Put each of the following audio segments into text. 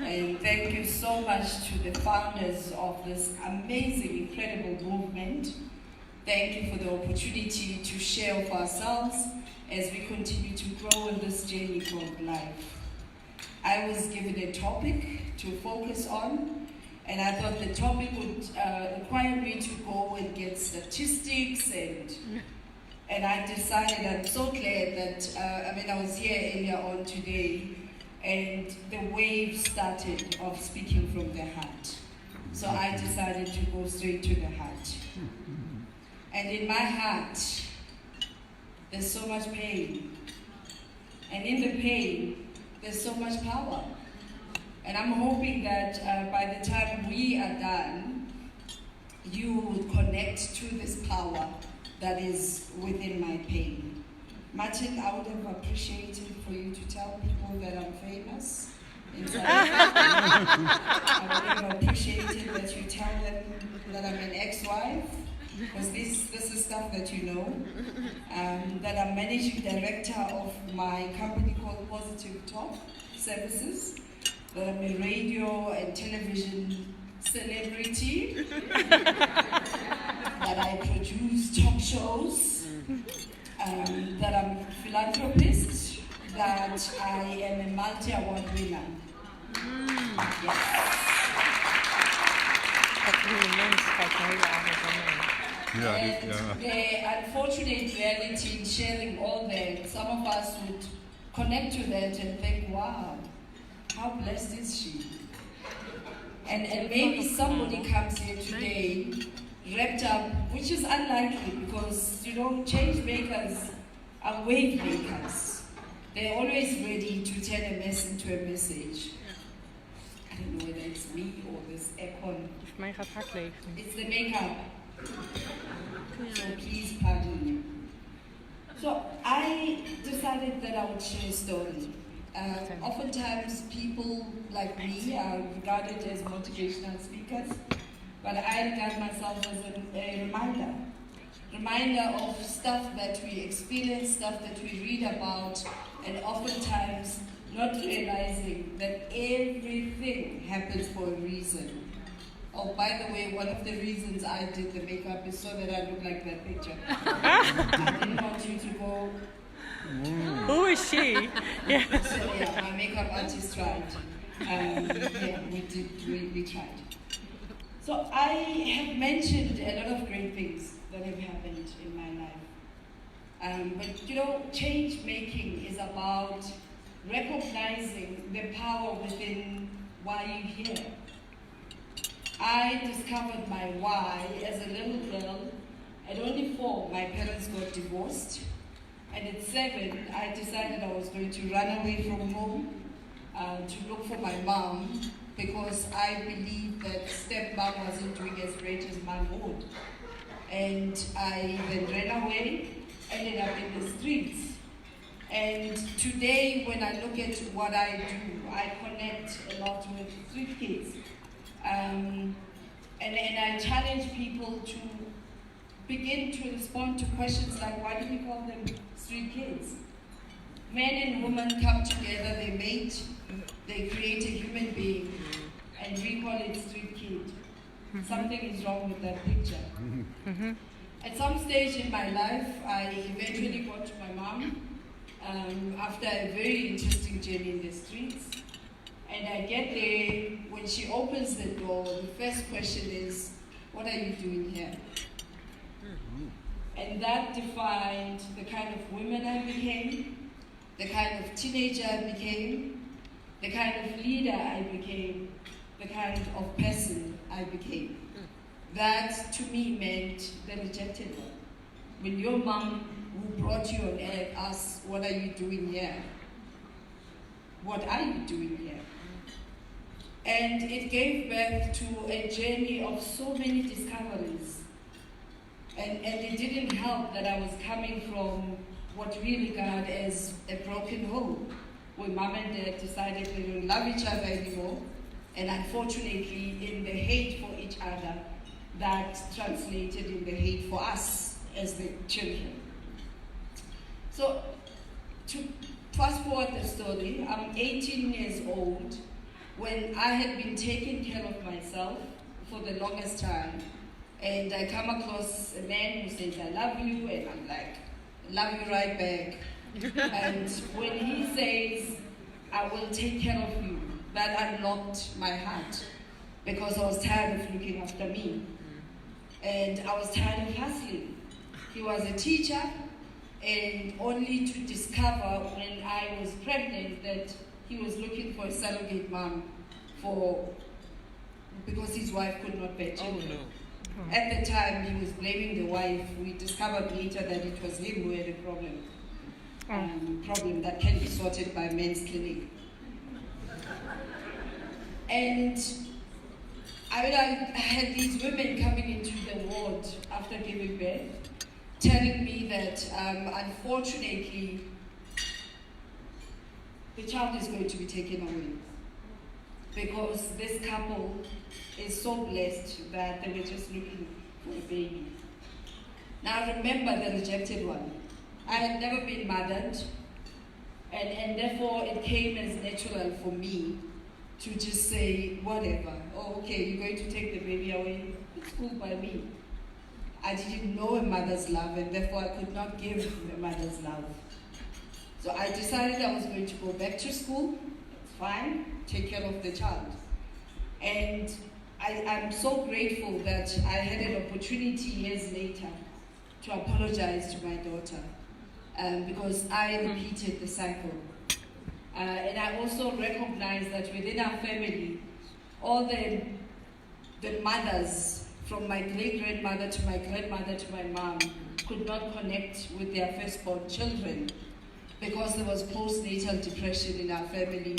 And thank you so much to the founders of this amazing, incredible movement. Thank you for the opportunity to share with ourselves as we continue to grow in this journey called life. I was given a topic to focus on, and I thought the topic would require me to go and get statistics, and I decided, I'm so glad that, I was here earlier on today, and the wave started of speaking from the heart. So I decided to go straight to the heart. And in my heart, there's so much pain. And in the pain, there's so much power. And I'm hoping that by the time we are done, you will connect to this power that is within my pain. Martin, I would have appreciated for you to tell people that I'm famous in South Africa. I would have appreciated that you tell them that I'm an ex-wife, because this is stuff that you know. That I'm managing director of my company called Positive Talk Services. That I'm a radio and television celebrity. That I produce talk shows. That I'm a philanthropist. That I am a multi-award winner. Yes. And the unfortunate reality in sharing all that, some of us would connect to that and think, wow, how blessed is she? And maybe somebody comes here today wrapped up, which is unlikely because, change makers are wave makers. They're always ready to turn a mess into a message. I don't know whether it's me or this aircon. It's the makeup. So please pardon me. So I decided that I would share a story. Oftentimes people like me are regarded as motivational speakers, but I regard myself as a reminder of stuff that we experience, stuff that we read about, and oftentimes not realizing that everything happens for a reason. Oh, by the way, one of the reasons I did the makeup is so that I look like that picture. I didn't want you to go, who is she? Yeah. So yeah, my makeup artist tried. We tried. So I have mentioned a lot of great things that have happened in my life. But change making is about recognizing the power within why you're here. I discovered my why as a little girl. At only 4, my parents got divorced. And at 7, I decided I was going to run away from home to look for my mom, because I believed that stepmom wasn't doing as great as mom would. And I then ran away, ended up in the streets. And today, when I look at what I do, I connect a lot with street kids. And I challenge people to begin to respond to questions like, why do we call them street kids? Men and women come together, they mate, they create a human being, and we call it street kid. Something is wrong with that picture. At some stage in my life, I eventually got to my mom after a very interesting journey in the streets. And I get there, when she opens the door, the first question is, what are you doing here? And that defined the kind of woman I became, the kind of teenager I became, the kind of leader I became, the kind of person I became. That to me meant the rejected one. When your mom, who brought you on earth, asks, what are you doing here? What are you doing here? And it gave birth to a journey of so many discoveries. And it didn't help that I was coming from what we regard as a broken home, where mom and dad decided they don't love each other anymore. And unfortunately, in the hate for each other, that translated in the hate for us as the children. So, to fast forward the story, I'm 18 years old, when I had been taking care of myself for the longest time, and I come across a man who says, I love you, and I'm like, I love you right back. And when he says, I will take care of you, that unlocked my heart, because I was tired of looking after me. And I was tired of hustling. He was a teacher, and only to discover when I was pregnant that he was looking for a surrogate mom because his wife could not bear children. Oh, no. At the time, he was blaming the wife. We discovered later that it was him who had a problem. Problem that can be sorted by men's clinic. And I had these women coming into the ward after giving birth, telling me that unfortunately, the child is going to be taken away because this couple is so blessed that they were just looking for a baby. Now remember the rejected one. I had never been mothered, and therefore it came as natural for me to just say, whatever. Oh, okay, you're going to take the baby away. It's cool by me. I didn't know a mother's love, and therefore I could not give a mother's love. So I decided I was going to go back to school. It's fine, take care of the child. And I'm so grateful that I had an opportunity years later to apologize to my daughter because I repeated the cycle. And I also recognize that within our family, all the mothers, from my great-grandmother to my grandmother to my mom, could not connect with their firstborn children because there was postnatal depression in our family.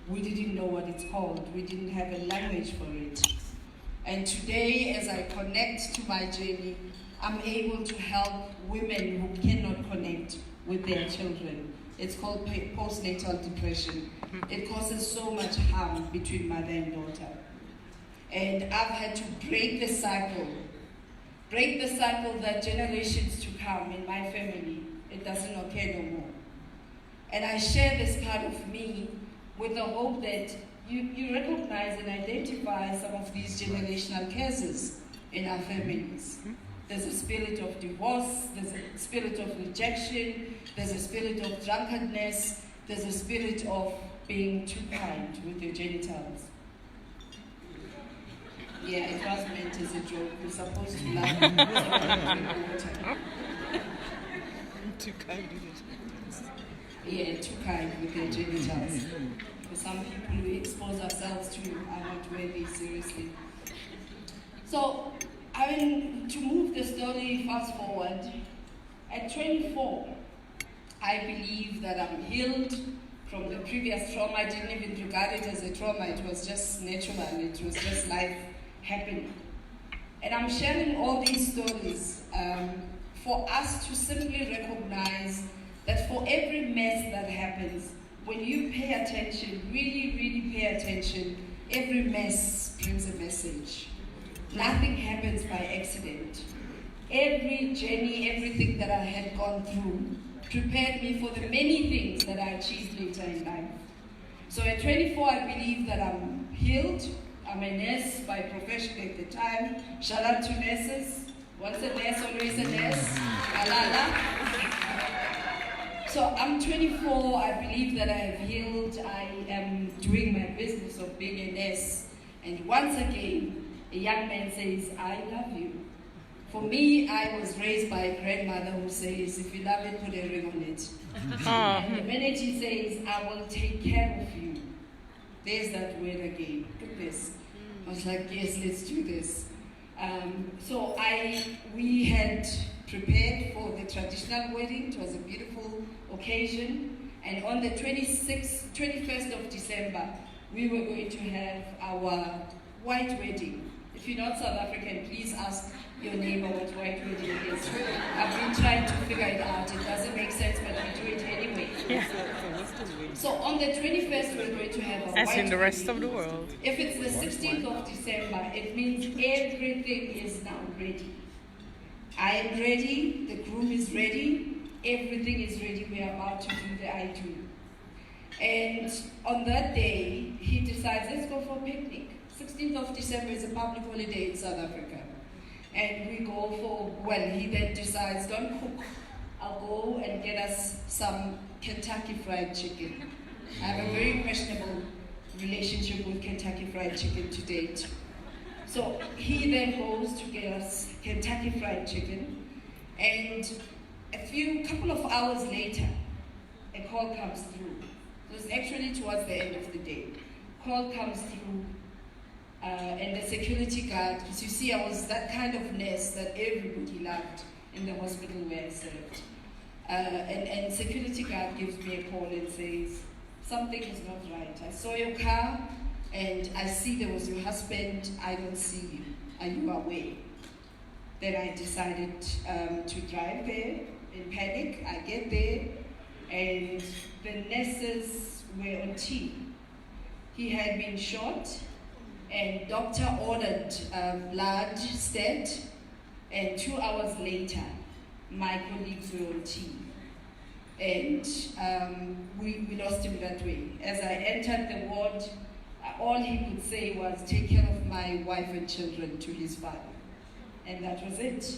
We didn't know what it's called. We didn't have a language for it. And today, as I connect to my journey, I'm able to help women who cannot connect with their children. It's called postnatal depression. It causes so much harm between mother and daughter. And I've had to break the cycle that generations to come in my family, it doesn't occur no more. And I share this part of me with the hope that you recognize and identify some of these generational curses in our families. There's a spirit of divorce, there's a spirit of rejection, there's a spirit of drunkenness, there's a spirit of being too kind with your genitals. Yeah, it was meant as a joke. You're supposed to laugh. Too kind with your genitals. Yeah, too kind with your genitals. For some people we expose ourselves to are not worthy seriously. So, to move the story fast forward, at 24, I believe that I'm healed from the previous trauma. I didn't even regard it as a trauma. It was just natural. It was just life happening. And I'm sharing all these stories for us to simply recognize that for every mess that happens, when you pay attention, really, really pay attention, every mess brings a message. Nothing happens by accident. Every journey, everything that I had gone through prepared me for the many things that I achieved later in life. So at 24, I believe that I'm healed. I'm a nurse by profession at the time. Shout out to nurses. Once a nurse, always a nurse. Alala. So I'm 24, I believe that I have healed. I am doing my business of being a nurse. And once again, a young man says, I love you. For me, I was raised by a grandmother who says, if you love it, put a ring on it. And the minute he says, I will take care of you, there's that word again. Look at this. I was like, yes, let's do this. So we had prepared for the traditional wedding. It was a beautiful occasion. And on the 21st of December, we were going to have our white wedding. If you're not South African, please ask your neighbor what white wedding is. I've been trying to figure it out. It doesn't make sense, but we do it anyway. Yeah. So on the 21st, we're going to have a As white in the rest wedding. of the world. If it's the 16th of December, it means everything is now ready. I am ready, the groom is ready, everything is ready. We are about to do the I do. And on that day, he decides, go for a picnic. 16th of December is a public holiday in South Africa. And we go for, well, he then decides, don't cook. I'll go and get us some Kentucky Fried Chicken. I have a very questionable relationship with Kentucky Fried Chicken to date. So he then goes to get us Kentucky Fried Chicken, and a couple of hours later, a call comes through. It was actually towards the end of the day. Call comes through, and the security guard, because you see, I was that kind of nurse that everybody loved in the hospital where I served. And security guard gives me a call and says, something is not right. I saw your car, and I see there was your husband. I don't see you. Are you away? Then I decided to drive there in panic. I get there, and the nurses were on team. He had been shot, and doctor ordered blood stent, and 2 hours later, my colleagues were on team. And we lost him that way. As I entered the ward, all he could say was, take care of my wife and children, to his father. And that was it.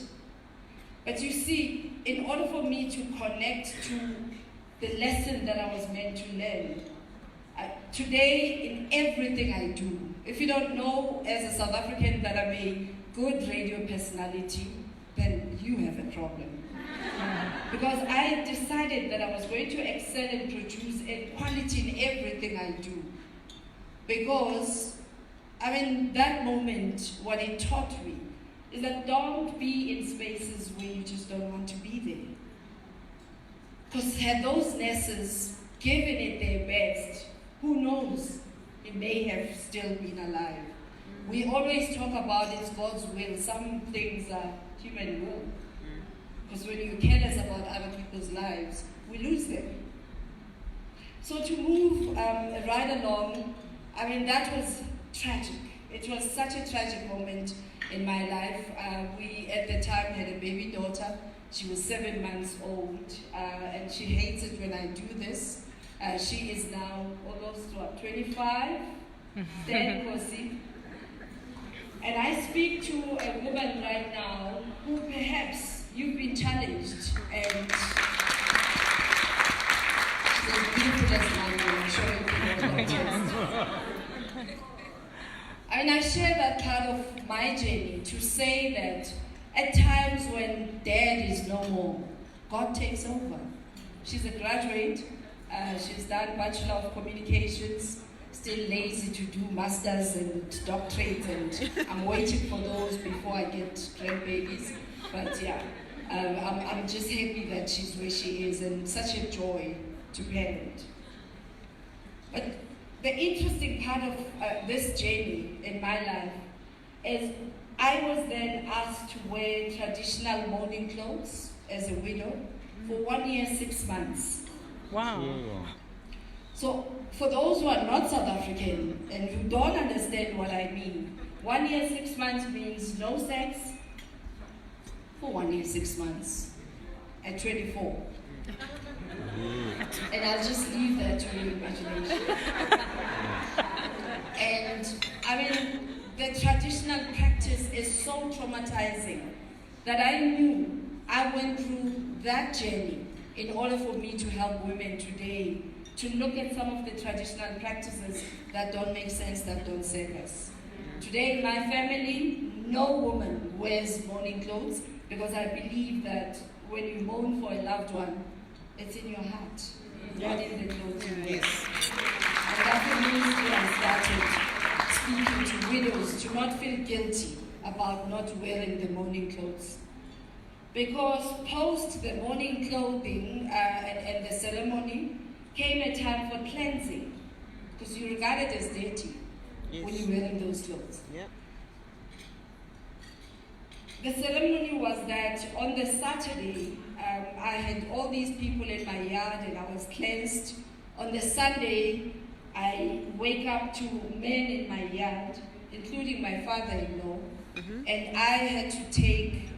But you see, in order for me to connect to the lesson that I was meant to learn, today in everything I do, if you don't know as a South African that I'm a good radio personality, then you have a problem. Because I decided that I was going to excel and produce quality in everything I do. Because, that moment, what it taught me is that don't be in spaces where you just don't want to be there. Because had those nurses given it their best, who knows, it may have still been alive. We always talk about it's God's will. Some things are human will. Because when you're careless about other people's lives, we lose them. So to move right along, that was tragic. It was such a tragic moment in my life. We, at the time, had a baby daughter. She was 7 months old, and she hates it when I do this. She is now almost, 25? Then Kosi. And I speak to a woman right now who perhaps you've been challenged, and she's as beautiful as my I'm sure you can. I share that part of my journey to say that at times when dad is no more, God takes over. She's a graduate. She's done Bachelor of Communications, still lazy to do masters and doctorates, and I'm waiting for those before I get grandbabies. But yeah, I'm just happy that she's where she is, and such a joy to parent. But the interesting part of this journey in my life is I was then asked to wear traditional mourning clothes as a widow for 1 year, 6 months. Wow. So for those who are not South African and who don't understand what I mean, 1 year, 6 months means no sex for 1 year, 6 months at 24. And I'll just leave that to your imagination. And the traditional practice is so traumatizing that I knew I went through that journey in order for me to help women today to look at some of the traditional practices that don't make sense, that don't serve us. Today in my family, no woman wears mourning clothes because I believe that when you mourn for a loved one, it's in your heart, not in the clothes you wear. And that's the reason I started speaking to widows to not feel guilty about not wearing the mourning clothes. Because post the mourning clothing and the ceremony came a time for cleansing, because you regard it as dirty when you're wearing those clothes. Yep. The ceremony was that on the Saturday, I had all these people in my yard and I was cleansed. On the Sunday, I wake up to men in my yard, including my father-in-law, and I had to take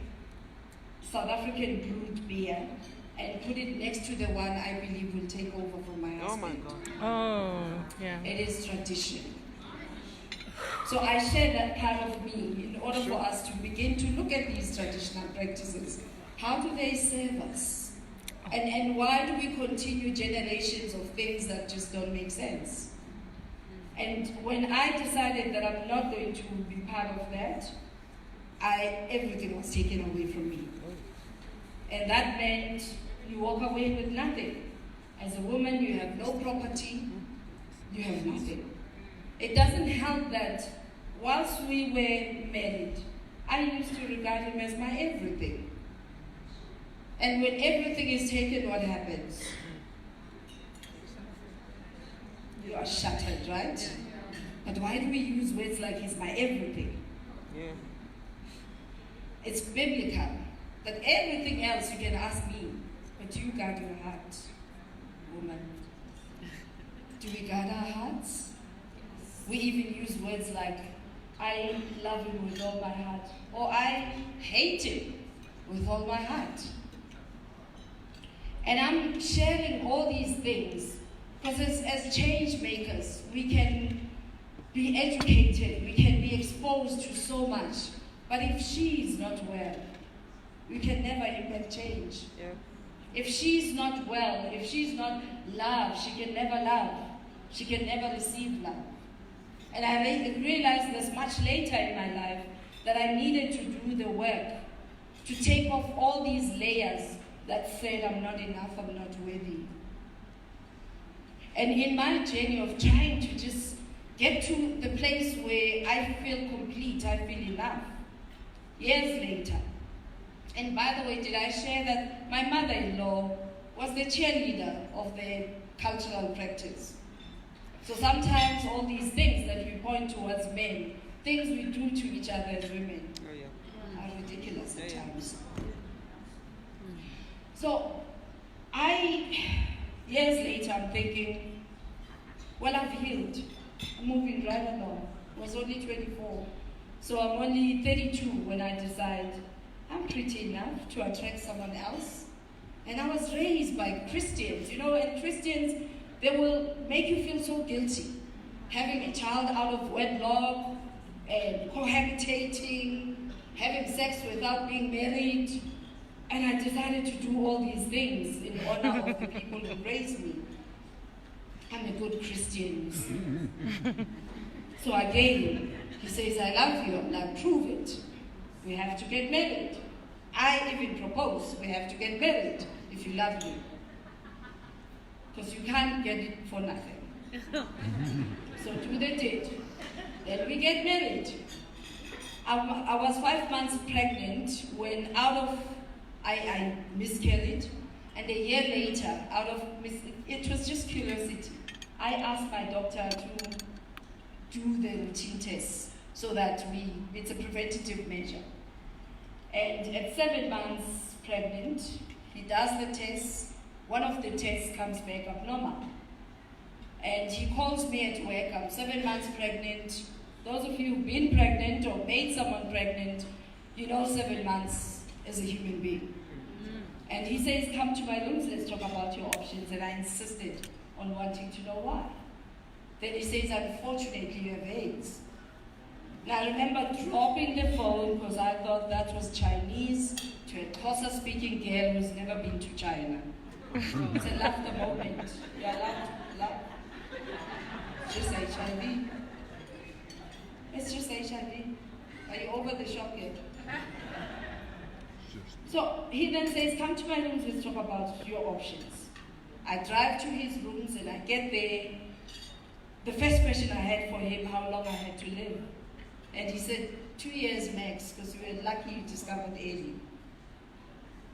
South African brewed beer and put it next to the one I believe will take over from my husband. Oh my God. Oh, yeah. It is tradition. So I share that part of me in order for us to begin to look at these traditional practices. How do they serve us? And why do we continue generations of things that just don't make sense? And when I decided that I'm not going to be part of that, everything was taken away from me. And that meant you walk away with nothing. As a woman, you have no property, you have nothing. It doesn't help that whilst we were married, I used to regard him as my everything. And when everything is taken, what happens? You are shattered, right? But why do we use words like he's my everything? Yeah. It's biblical. That everything else you can ask me, but you guard your heart, woman. Do we guard our hearts? We even use words like, I love him with all my heart, or I hate him with all my heart. And I'm sharing all these things because as change makers, we can be educated, we can be exposed to so much. But if she is not well, we can never impact change. Yeah. If she's not well, if she's not loved, she can never love. She can never receive love. And I realized this much later in my life that I needed to do the work to take off all these layers that said I'm not enough, I'm not worthy. And in my journey of trying to just get to the place where I feel complete, I feel enough, years later. And by the way, did I share that my mother-in-law was the cheerleader of the cultural practice? So sometimes all these things that we point towards men, things we do to each other as women, are ridiculous at times. So years later, I'm thinking, well, I've healed. I'm moving right along. I was only 24. So I'm only 32 when I decide I'm pretty enough to attract someone else. And I was raised by Christians, and Christians, they will make you feel so guilty. Having a child out of wedlock, and cohabitating, having sex without being married. And I decided to do all these things in honor of the people who raised me. I'm a good Christian, you see. So again, he says, I love you, and I prove it. We have to get married. I even propose we have to get married if you love me. Because you can't get it for nothing. So do the deed. Then we get married. I was 5 months pregnant when I miscarried. And a year later, it was just curiosity, I asked my doctor to do the routine tests so that it's a preventative measure. And at 7 months pregnant, he does the tests. One of the tests comes back abnormal. And he calls me at work, I'm 7 months pregnant. Those of you who've been pregnant or made someone pregnant, 7 months as a human being. And he says, come to my rooms, let's talk about your options. And I insisted on wanting to know why. Then he says, unfortunately, you have AIDS. Now I remember dropping the phone because I thought that was Chinese to a Xhosa-speaking girl who's never been to China. It's a laughter moment. You're allowed to laugh. It's just HIV. It's just HIV. Are you over the shock yet? So he then says, come to my rooms, let's talk about your options. I drive to his rooms and I get there. The first question I had for him, how long I had to live. And he said, 2 years max, because we were lucky you discovered early.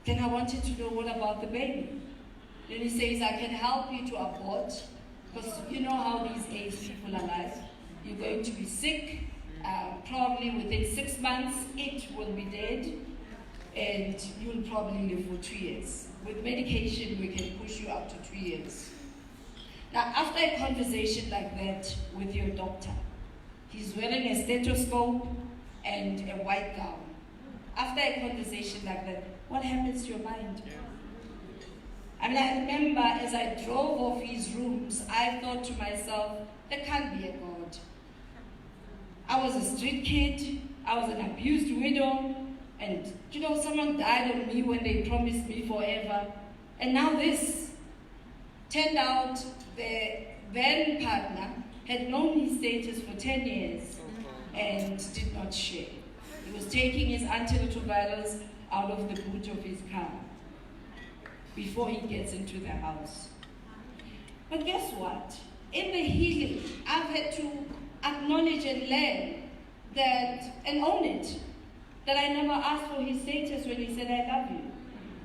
Then I wanted to know, what about the baby? Then he says, I can help you to abort, because you know how these AIDS people are like. You're going to be sick, probably within 6 months, it will be dead, and you'll probably live for 2 years. With medication, we can push you up to 2 years. Now, after a conversation like that with your doctor, he's wearing a stethoscope and a white gown. After a conversation like that, what happens to your mind? I remember as I drove off his rooms, I thought to myself, there can't be a God. I was a street kid, I was an abused widow, and someone died on me when they promised me forever. And now this. Turned out the then partner had known his status for 10 years and did not share. He was taking his antiretrovirals out of the boot of his car before he gets into the house. But guess what? In the healing, I've had to acknowledge and learn that, and own it, that I never asked for his status when he said, I love you.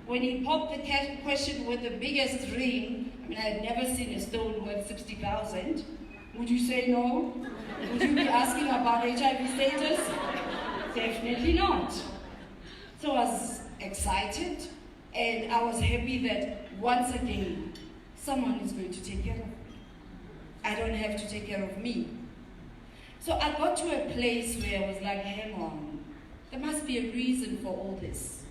When he popped the question with the biggest ring, I had never seen a stone worth 60,000. Would you say no? Would you be asking about HIV status? Definitely not. So I was excited, and I was happy that once again, someone is going to take care of me. I don't have to take care of me. So I got to a place where I was like, hang on, there must be a reason for all this.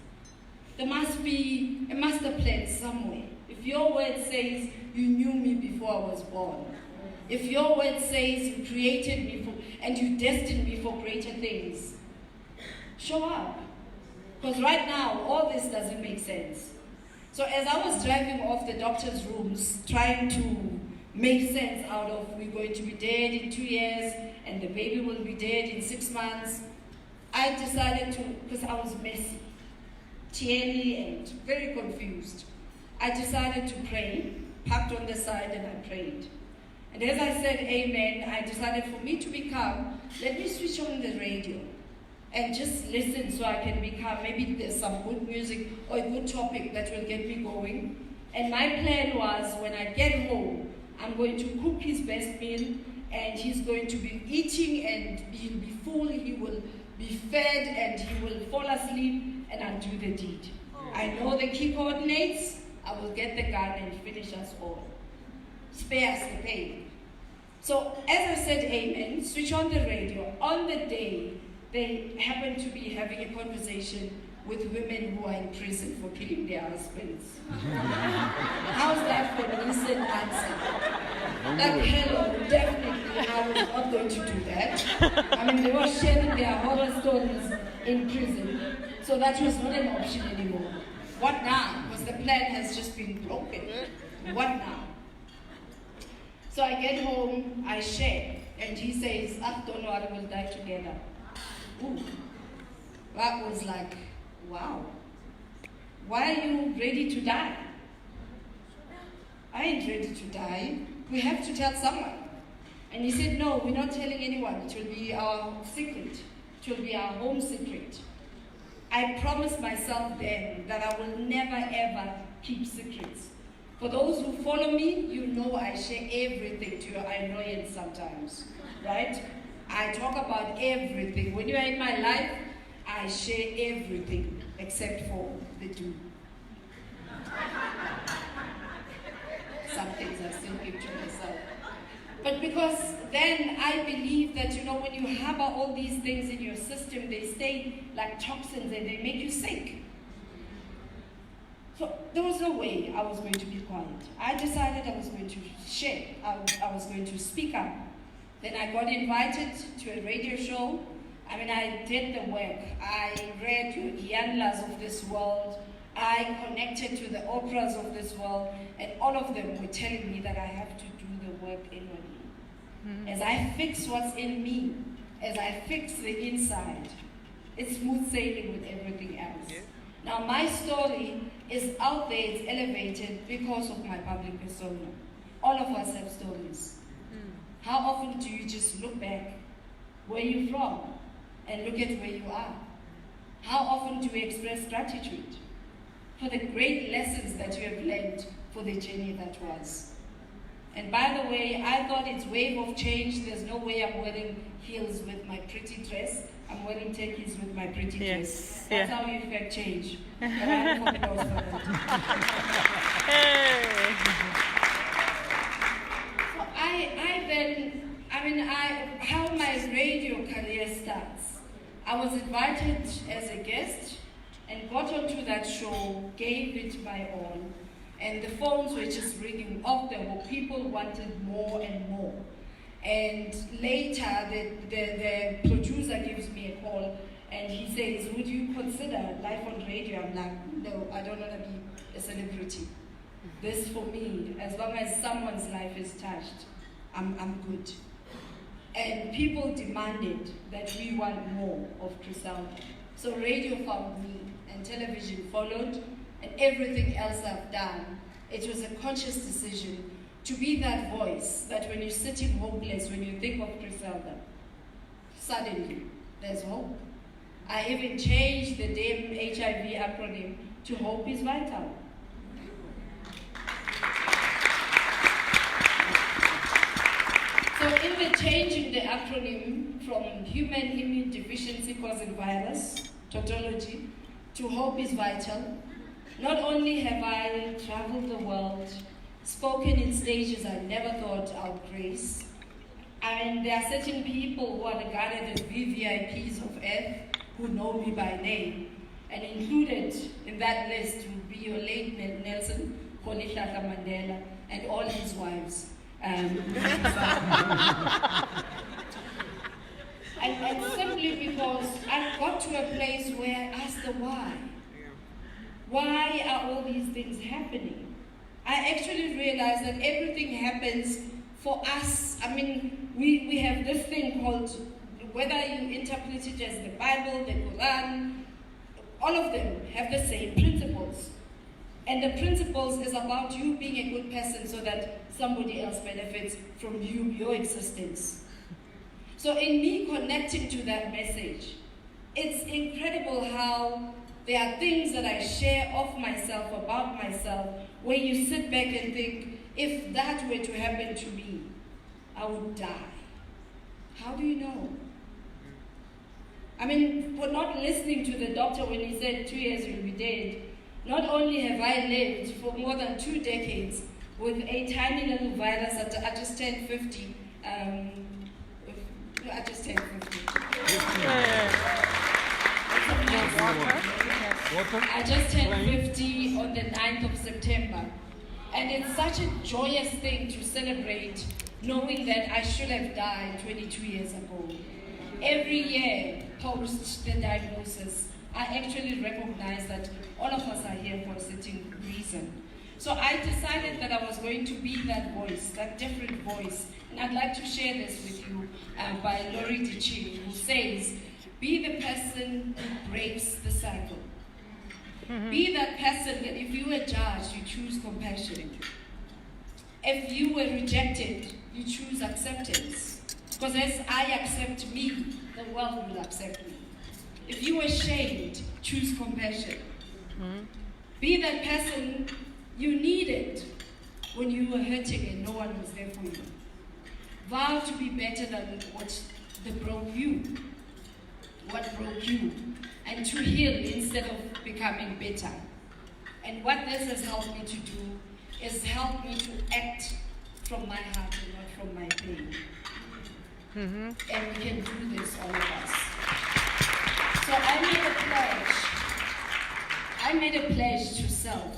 There must be a master plan somewhere. If your word says you knew me before I was born, if your word says you created me and you destined me for greater things, show up. Because right now, all this doesn't make sense. So as I was driving off the doctor's rooms, trying to make sense out of we're going to be dead in 2 years and the baby will be dead in 6 months, I decided to, because I was messy, teary and very confused, I decided to pray, parked on the side, and I prayed. And as I said amen, I decided for me to be calm, let me switch on the radio and just listen so I can be calm. Maybe there's some good music or a good topic that will get me going. And my plan was when I get home, I'm going to cook his best meal and he's going to be eating and he'll be full, he will be fed and he will fall asleep and I'll do the deed. I know the key coordinates, I will get the gun and finish us all. Spare us the pain. So as I said amen, switch on the radio. On the day, they happened to be having a conversation with women who are in prison for killing their husbands. How's that for an instant answer? Like, hello, definitely, I was not going to do that. They were sharing their horror stories in prison, so that was not an option anymore. What now? Because the plan has just been broken. What now? So I get home, I share, and he says, don't worry, we'll die together. Ooh, that was like, wow. Why are you ready to die? I ain't ready to die. We have to tell someone. And he said, no, we're not telling anyone. It will be our secret. It will be our home secret. I promised myself then that I will never ever keep secrets. For those who follow me, you know I share everything to your annoyance sometimes, right? I talk about everything. When you are in my life, I share everything except for the do. Some things I still keep to myself. But because then I believe that, when you harbor all these things in your system, they stay like toxins and they make you sick. So there was no way I was going to be quiet. I decided I was going to share. I was going to speak up. Then I got invited to a radio show. I did the work. I read Yanlas of this world. I connected to the operas of this world. And all of them were telling me that I have to do the work inwardly. As I fix what's in me, as I fix the inside, it's smooth sailing with everything else. Yeah. Now my story is out there, it's elevated because of my public persona. All of us have stories. How often do you just look back where you're from and look at where you are? How often do we express gratitude for the great lessons that you have learned for the journey that was? And by the way, I thought it's wave of change. There's no way I'm wearing heels with my pretty dress. I'm wearing techies with my pretty dress. That's how you affect change. But I hope it was for that. So how my radio career starts. I was invited as a guest and got onto that show, gave it my all. And the phones were just ringing off the hook. People wanted more and more. And later, the producer gives me a call and he says, would you consider life on radio? I'm like, no, I don't want to be a celebrity. This for me, as long as someone's life is touched, I'm good. And people demanded that we want more of Criselda. So radio found me and television followed, and everything else I've done, it was a conscious decision to be that voice that when you're sitting hopeless, when you think of Criselda, suddenly there's hope. I even changed the damn HIV acronym to Hope is Vital. So in the changing the acronym from Human Immune Deficiency Causing Virus, tautology, to Hope is Vital, not only have I traveled the world, spoken in stages I never thought I would grace, and there are certain people who are regarded as VVIPs of Earth who know me by name, and included in that list would be your late Nelson Rolihlahla Mandela and all his wives. And simply because I got to a place where I asked the why. Why are all these things happening? I actually realized that everything happens for us. I mean, we have this thing called, whether you interpret it as the Bible, the Quran, all of them have the same principles. And the principles is about you being a good person so that somebody else benefits from you, your existence. So in me connecting to that message, it's incredible how there are things that I share of myself, about myself, where you sit back and think, if that were to happen to me, I would die. How do you know? I mean, for not listening to the doctor when he said 2 years you'll be dead, not only have I lived for more than 2 decades with a tiny little virus, I just turned 50. I just turned 50. I just turned 50 on the 9th of September. And it's such a joyous thing to celebrate, knowing that I should have died 22 years ago. Every year, post the diagnosis, I actually recognize that all of us are here for a certain reason. So I decided that I was going to be that voice, that different voice. And I'd like to share this with you by Laurie DeChini, who says, be the person who breaks the cycle. Mm-hmm. Be that person that if you were judged, you choose compassion. If you were rejected, you choose acceptance. Because as I accept me, the world will accept me. If you were shamed, choose compassion. Mm-hmm. Be that person you needed when you were hurting and no one was there for you. Vow to be better than what broke you. What broke you. And to heal instead of becoming bitter. And what this has helped me to do is help me to act from my heart and not from my pain. Mm-hmm. And we can do this, all of us. So I made a pledge to self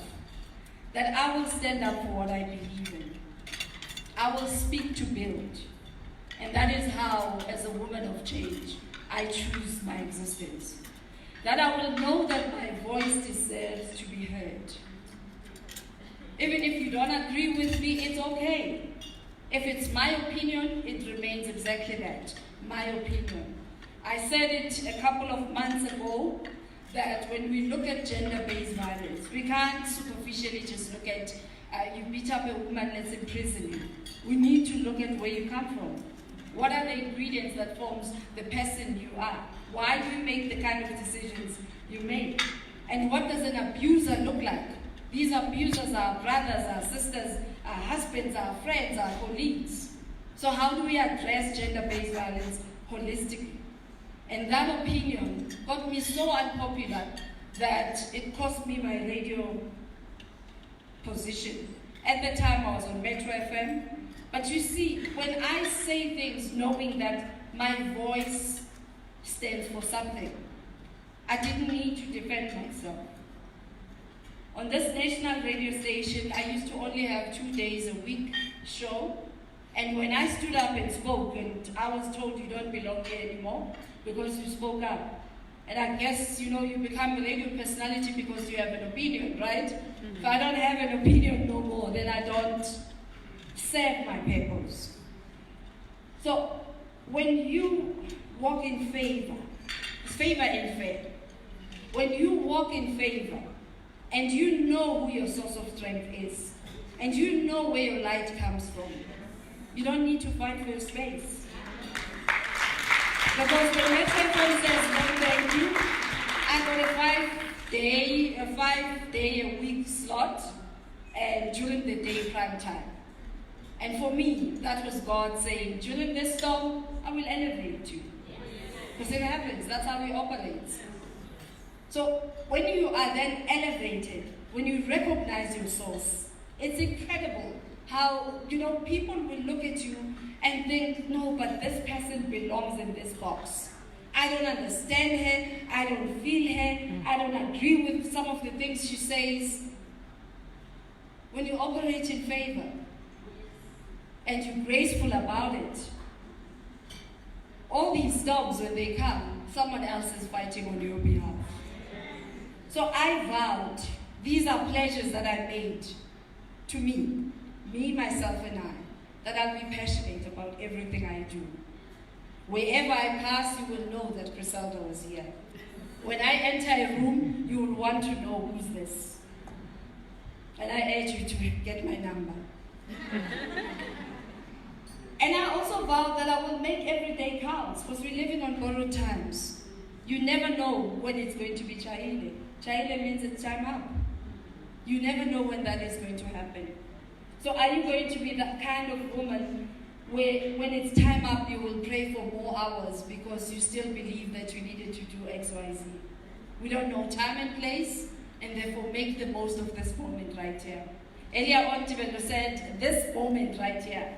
that I will stand up for what I believe in. I will speak to build. And that is how, as a woman of change, I choose my existence. That I will know that my voice deserves to be heard. Even if you don't agree with me, it's okay. If it's my opinion, it remains exactly that, my opinion. I said it a couple of months ago, that when we look at gender-based violence, we can't superficially just look at, you beat up a woman, let's imprison you. We need to look at where you come from. What are the ingredients that forms the person you are? Why do you make the kind of decisions you make? And what does an abuser look like? These abusers are brothers, our sisters, our husbands, our friends, our colleagues. So how do we address gender-based violence holistically? And that opinion got me so unpopular that it cost me my radio position. At the time I was on Metro FM. But you see, when I say things knowing that my voice stands for something, I didn't need to defend myself. On this national radio station, I used to only have 2 days a week show. And when I stood up and spoke, and I was told you don't belong here anymore because you spoke up. And I guess, you become a radio personality because you have an opinion, right? Mm-hmm. If I don't have an opinion no more, then I don't serve my purpose. So when you walk in favor, it's favor and fair. When you walk in favor, and you know who your source of strength is, and you know where your light comes from, you don't need to fight for your space. Because the message says, no thank you, I got a 5 day a week slot, and during the day prime time. And for me, that was God saying, during this storm, I will elevate you. Because it happens, that's how we operate. So when you are then elevated, when you recognize your source, it's incredible how, people will look at you and think, no, but this person belongs in this box. I don't understand her, I don't feel her, I don't agree with some of the things she says. When you operate in favor, and you're graceful about it, all these storms, when they come, someone else is fighting on your behalf. So I vowed, these are pledges that I made to me, myself, and I, that I'll be passionate about everything I do. Wherever I pass, you will know that Criselda was here. When I enter a room, you will want to know who's this. And I urge you to get my number. And I also vowed that I will make every day count, because we're living on borrowed times. You never know when it's going to be Chaile. Chaile means it's time up. You never know when that is going to happen. So are you going to be that kind of woman where when it's time up, you will pray for more hours because you still believe that you needed to do X, Y, Z? We don't know time and place, and therefore make the most of this moment right here. Earlier on, Tibendo said, this moment right here,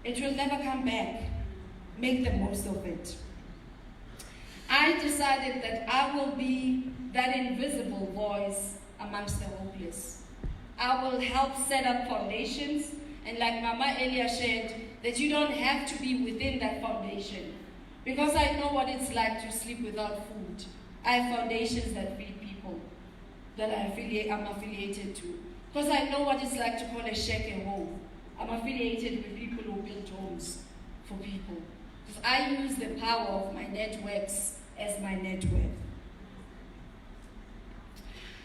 it will never come back. Make the most of it. I decided that I will be that invisible voice amongst the hopeless. I will help set up foundations, and like Mama earlier shared, that you don't have to be within that foundation. Because I know what it's like to sleep without food. I have foundations that feed people that I'm affiliated to. Because I know what it's like to call a shack a home. I'm affiliated with people who build homes for people. Because I use the power of my networks as my net worth.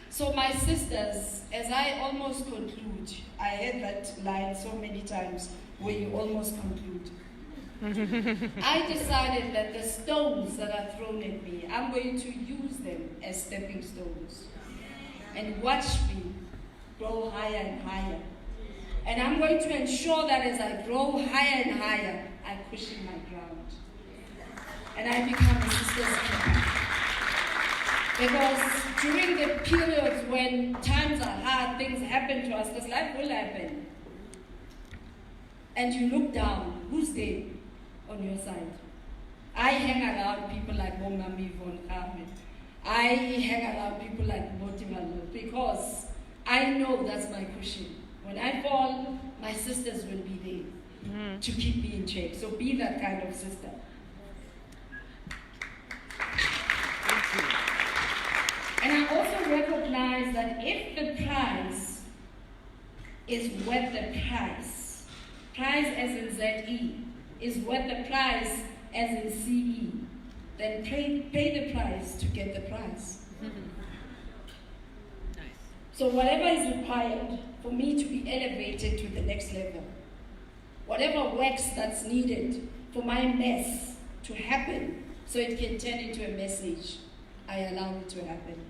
So my sisters, as I almost conclude, I heard that line so many times where you almost conclude. I decided that the stones that are thrown at me, I'm going to use them as stepping stones. And watch me grow higher and higher. And I'm going to ensure that as I grow higher and higher, I cushion my ground. And I become a sister's keeper. Because during the periods when times are hard, things happen to us, because life will happen. And you look down, who's there on your side? I hang around people like Momami von Carmen. I hang around people like Motivalo because I know that's my cushion. When I fall, my sisters will be there to keep me in check. So be that kind of sister. Thank you. And I also recognize that if the prize is worth the price as in ZE, is worth the price as in CE, then pay the price to get the prize. Nice. So whatever is required for me to be elevated to the next level, whatever works that's needed for my mess to happen so it can turn into a message, I allow it to happen.